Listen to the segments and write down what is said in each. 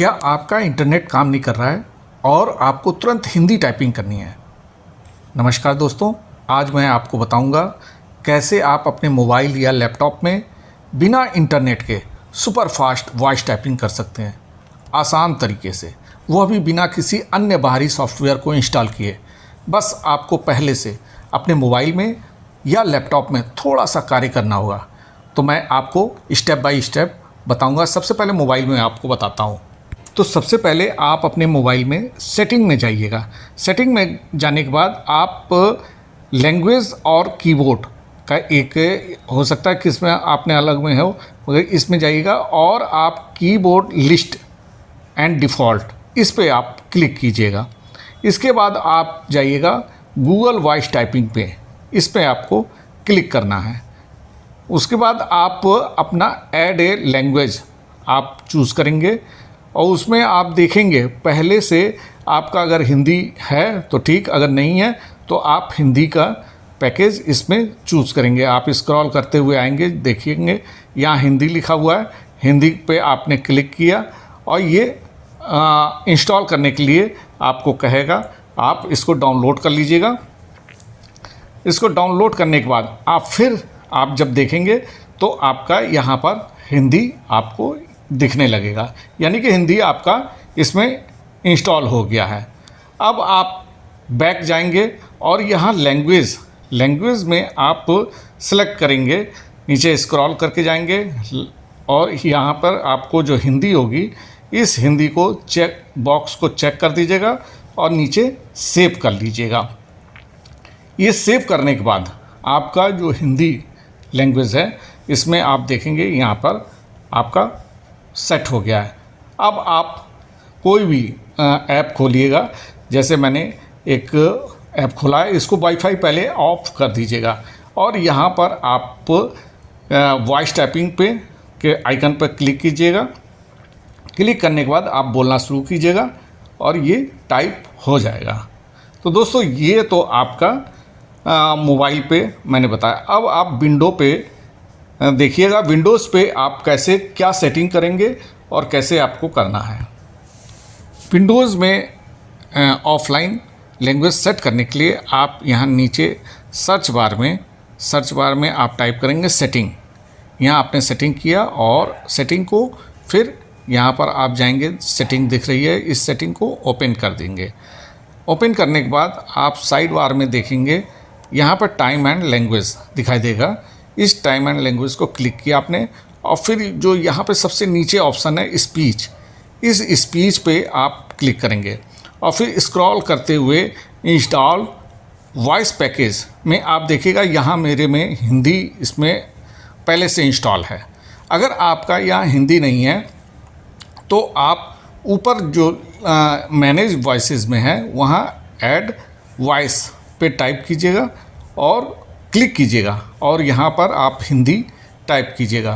क्या आपका इंटरनेट काम नहीं कर रहा है और आपको तुरंत हिंदी टाइपिंग करनी है? नमस्कार दोस्तों, आज मैं आपको बताऊंगा कैसे आप अपने मोबाइल या लैपटॉप में बिना इंटरनेट के सुपर फास्ट वॉइस टाइपिंग कर सकते हैं आसान तरीके से, वह भी बिना किसी अन्य बाहरी सॉफ्टवेयर को इंस्टॉल किए। बस आपको पहले से अपने मोबाइल में या लैपटॉप में थोड़ा सा कार्य करना होगा। तो मैं आपको स्टेप बाय स्टेप बताऊंगा। सबसे पहले मोबाइल में आपको बताता हूं। तो सबसे पहले आप अपने मोबाइल में सेटिंग में जाइएगा। सेटिंग में जाने के बाद आप लैंग्वेज और कीबोर्ड का एक हो सकता है कि इसमें आपने अलग में हो, मगर इसमें जाइएगा और आप कीबोर्ड लिस्ट एंड डिफ़ॉल्ट इस पे आप क्लिक कीजिएगा। इसके बाद आप जाइएगा गूगल वॉइस टाइपिंग पे, इस पे आपको क्लिक करना है। उसके बाद आप अपना ऐड ए लैंग्वेज आप चूज़ करेंगे और उसमें आप देखेंगे पहले से आपका अगर हिंदी है तो ठीक, अगर नहीं है तो आप हिंदी का पैकेज इसमें चूज़ करेंगे। आप स्क्रॉल करते हुए आएंगे, देखेंगे यहाँ हिंदी लिखा हुआ है, हिंदी पे आपने क्लिक किया और ये इंस्टॉल करने के लिए आपको कहेगा। आप इसको डाउनलोड कर लीजिएगा। इसको डाउनलोड करने के बाद आप जब देखेंगे तो आपका यहाँ पर हिंदी आपको दिखने लगेगा, यानी कि हिंदी आपका इसमें इंस्टॉल हो गया है। अब आप बैक जाएंगे और यहाँ लैंग्वेज में आप सेलेक्ट करेंगे, नीचे स्क्रॉल करके जाएंगे और यहाँ पर आपको जो हिंदी होगी इस हिंदी को चेक बॉक्स को चेक कर दीजिएगा और नीचे सेव कर लीजिएगा। ये सेव करने के बाद आपका जो हिंदी लैंग्वेज है इसमें आप देखेंगे यहाँ पर आपका सेट हो गया है। अब आप कोई भी ऐप खोलिएगा, जैसे मैंने एक ऐप खोला है, इसको वाईफाई पहले ऑफ कर दीजिएगा और यहाँ पर आप वॉइस टाइपिंग पे के आइकन पर क्लिक कीजिएगा। क्लिक करने के बाद आप बोलना शुरू कीजिएगा और ये टाइप हो जाएगा। तो दोस्तों ये तो आपका मोबाइल पे मैंने बताया। अब आप विंडो पे देखिएगा, विंडोज़ पे आप कैसे क्या सेटिंग करेंगे और कैसे आपको करना है। विंडोज़ में ऑफलाइन लैंग्वेज सेट करने के लिए आप यहाँ नीचे सर्च बार में आप टाइप करेंगे सेटिंग। यहाँ आपने सेटिंग किया और सेटिंग को फिर यहाँ पर आप जाएंगे, सेटिंग दिख रही है, इस सेटिंग को ओपन कर देंगे। ओपन करने के बाद आप साइड बार में देखेंगे यहाँ पर टाइम एंड लैंग्वेज दिखाई देगा। इस टाइम एंड लैंग्वेज को क्लिक किया आपने और फिर जो यहाँ पे सबसे नीचे ऑप्शन है स्पीच, इस स्पीच पे आप क्लिक करेंगे और फिर स्क्रॉल करते हुए इंस्टॉल वॉइस पैकेज में आप देखिएगा यहाँ मेरे में हिंदी इसमें पहले से इंस्टॉल है। अगर आपका यहाँ हिंदी नहीं है तो आप ऊपर जो मैनेज वॉइसेस में है वहाँ ऐड वॉइस पे टाइप कीजिएगा और क्लिक कीजिएगा और यहाँ पर आप हिंदी टाइप कीजिएगा।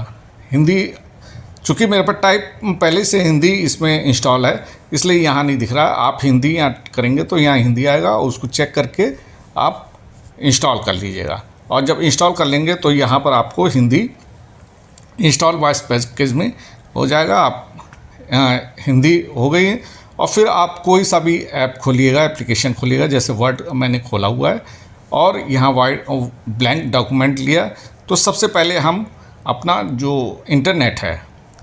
हिंदी चूँकि मेरे पर टाइप पहले से हिंदी इसमें इंस्टॉल है इसलिए यहाँ नहीं दिख रहा। आप हिंदी यहाँ करेंगे तो यहाँ हिंदी आएगा और उसको चेक करके आप इंस्टॉल कर लीजिएगा और जब इंस्टॉल कर लेंगे तो यहाँ पर आपको हिंदी इंस्टॉल वॉइस पैकेज में हो जाएगा। आप हिंदी हो गई है और फिर आप कोई सा भी ऐप खोलिएगा, एप्लीकेशन खोलिएगा, जैसे वर्ड मैंने खोला हुआ है और यहाँ ब्लैंक डॉक्यूमेंट लिया। तो सबसे पहले हम अपना जो इंटरनेट है,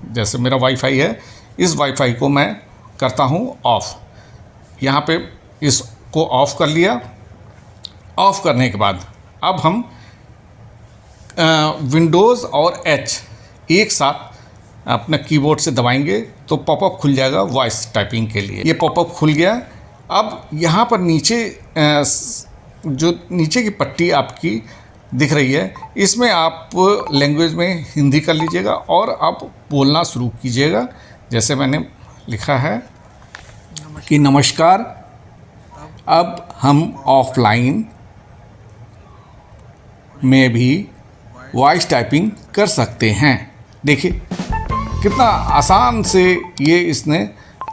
जैसे मेरा वाईफाई है, इस वाईफाई को मैं करता हूँ ऑफ़। यहाँ पे इसको ऑफ़ कर लिया। ऑफ़ करने के बाद अब हम विंडोज़ और एच एक साथ अपने कीबोर्ड से दबाएंगे तो पॉपअप खुल जाएगा वॉइस टाइपिंग के लिए। ये पॉपअप खुल गया। अब यहाँ पर नीचे जो नीचे की पट्टी आपकी दिख रही है इसमें आप लैंग्वेज में हिंदी कर लीजिएगा और आप बोलना शुरू कीजिएगा। जैसे मैंने लिखा है कि नमस्कार, अब हम ऑफलाइन में भी वॉइस टाइपिंग कर सकते हैं। देखिए कितना आसान से ये इसने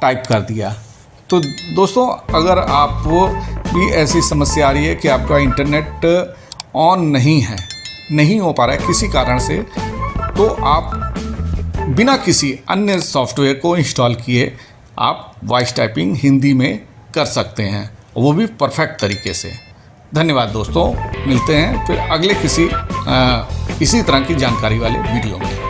टाइप कर दिया। तो दोस्तों अगर आप भी ऐसी समस्या आ रही है कि आपका इंटरनेट ऑन नहीं हो पा रहा है किसी कारण से, तो आप बिना किसी अन्य सॉफ्टवेयर को इंस्टॉल किए आप वॉइस टाइपिंग हिंदी में कर सकते हैं, वो भी परफेक्ट तरीके से। धन्यवाद दोस्तों, मिलते हैं फिर अगले किसी इसी तरह की जानकारी वाले वीडियो में।